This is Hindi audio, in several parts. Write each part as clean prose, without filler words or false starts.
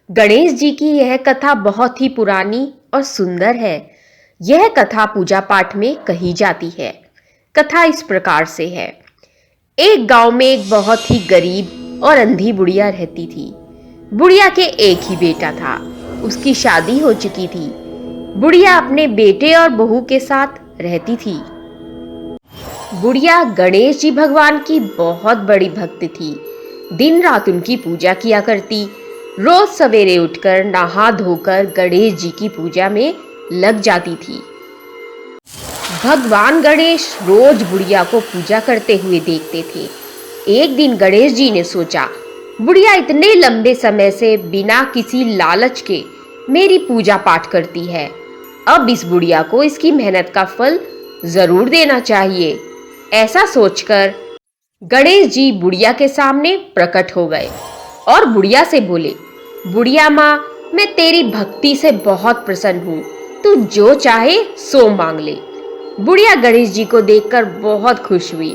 गणेश जी की यह कथा बहुत ही पुरानी और सुंदर है। यह कथा पूजा पाठ में कही जाती है। कथा इस प्रकार से है। एक गांव में एक बहुत ही गरीब और अंधी बुढ़िया रहती थी। बुढ़िया के एक ही बेटा था। उसकी शादी हो चुकी थी। बुढ़िया अपने बेटे और बहू के साथ रहती थी। बुढ़िया गणेश जी भगवान की बहुत बड़ी भक्त थी। दिन रात उनकी पूजा किया करती। रोज सवेरे उठकर नहा धोकर गणेश जी की पूजा में लग जाती थी। भगवान गणेश रोज बुढ़िया को पूजा करते हुए देखते थे। एक दिन गणेश जी ने सोचा, बुढ़िया इतने लंबे समय से बिना किसी लालच के मेरी पूजा पाठ करती है, अब इस बुढ़िया को इसकी मेहनत का फल जरूर देना चाहिए। ऐसा सोचकर गणेश जी बुढ़िया के सामने प्रकट हो गए और बुढ़िया से बोले, बुढ़िया माँ, मैं तेरी भक्ति से बहुत प्रसन्न हूँ, तू जो चाहे सो मांग ले। बुढ़िया गणेश जी को देखकर बहुत खुश हुई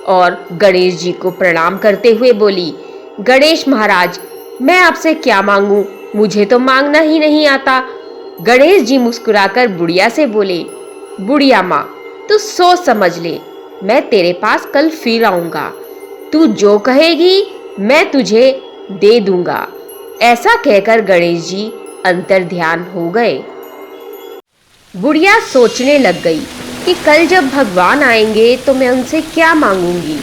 और गणेश जी को प्रणाम करते हुए बोली, गणेश महाराज, मैं आपसे क्या मांगू, मुझे तो मांगना ही नहीं आता। गणेश जी मुस्कुराकर बुढ़िया से बोले, बुढ़िया माँ, तू सोच समझ ले, मैं तेरे पास कल फिर आऊंगा, तू जो कहेगी मैं तुझे दे दूंगा। ऐसा कहकर गणेश जी अंतर ध्यान हो गए। बुढ़िया सोचने लग गई कि कल जब भगवान आएंगे तो मैं उनसे क्या मांगूंगी।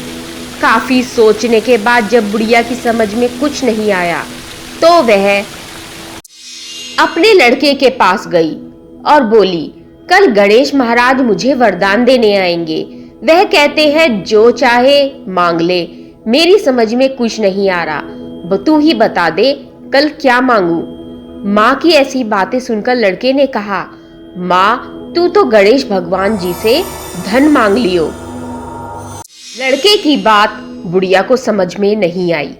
काफी सोचने के बाद जब बुढ़िया की समझ में कुछ नहीं आया तो वह अपने लड़के के पास गई और बोली, कल गणेश महाराज मुझे वरदान देने आएंगे। वह कहते हैं जो चाहे मांग ले, मेरी समझ में कुछ नहीं आ रहा, तू ही बता दे कल क्या मांगू। माँ की ऐसी बातें सुनकर लड़के ने कहा, माँ, तू तो गणेश भगवान जी से धन मांग लियो। लड़के की बात बुढ़िया को समझ में नहीं आई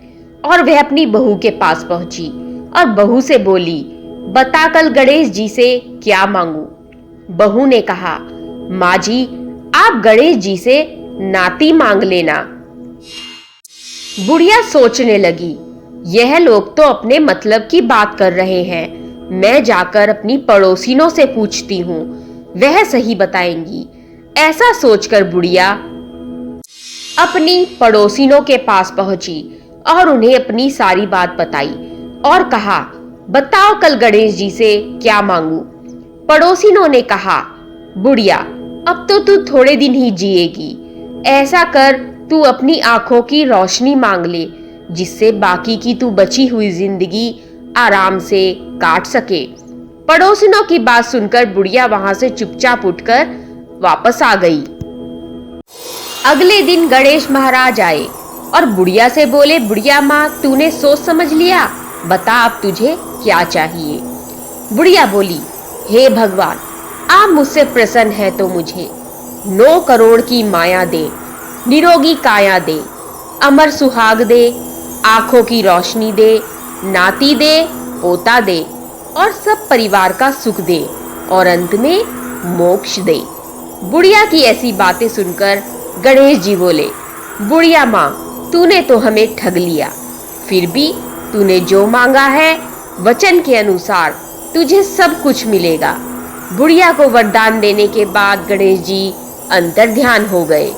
और वह अपनी बहू के पास पहुंची और बहू से बोली, बता कल गणेश जी से क्या मांगू। बहू ने कहा, माँ जी, आप गणेश जी से नाती मांग लेना। बुढ़िया सोचने लगी, यह लोग तो अपने मतलब की बात कर रहे हैं, मैं जाकर अपनी पड़ोसिनों से पूछती हूँ, वह सही बताएंगी। ऐसा सोचकर बुढ़िया अपनी पड़ोसिनों के पास पहुंची और उन्हें अपनी सारी बात बताई और कहा, बताओ कल गणेश जी से क्या मांगू। पड़ोसिनों ने कहा, बुढ़िया, अब तो तू थोड़े दिन ही जिएगी, ऐसा कर तू अपनी आंखों की रोशनी मांग ले, जिससे बाकी की तू बची हुई जिंदगी आराम से काट सके। पड़ोसिनों की बात सुनकर बुढ़िया वहां से चुपचाप उठकर वापस आ गई। अगले दिन गणेश महाराज आए और बुढ़िया से बोले, बुढ़िया माँ, तूने सोच समझ लिया, बता अब तुझे क्या चाहिए। बुढ़िया बोली, हे भगवान, आप मुझसे प्रसन्न है तो मुझे 9 करोड़ की माया दे, निरोगी काया दे, अमर सुहाग दे, आंखों की रोशनी दे, नाती दे, पोता दे और सब परिवार का सुख दे और अंत में मोक्ष दे। बुढ़िया की ऐसी बातें सुनकर गणेश जी बोले, बुढ़िया माँ, तूने तो हमें ठग लिया, फिर भी तूने जो मांगा है वचन के अनुसार तुझे सब कुछ मिलेगा। बुढ़िया को वरदान देने के बाद गणेश जी अंतर ध्यान हो गए।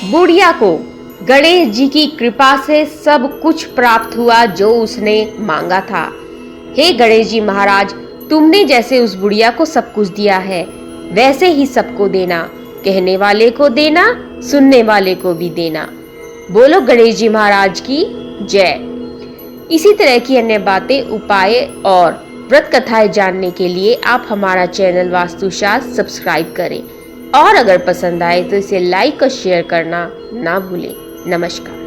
बुढ़िया को गणेश जी की कृपा से सब कुछ प्राप्त हुआ जो उसने मांगा था। हे गणेश जी महाराज, तुमने जैसे उस बुढ़िया को सब कुछ दिया है वैसे ही सबको देना, कहने वाले को देना, सुनने वाले को भी देना। बोलो गणेश जी महाराज की जय। इसी तरह की अन्य बातें, उपाय और व्रत कथाएं जानने के लिए आप हमारा चैनल वास्तुशास्त्र सब्सक्राइब करें और अगर पसंद आए तो इसे लाइक और शेयर करना ना भूलें। नमस्कार।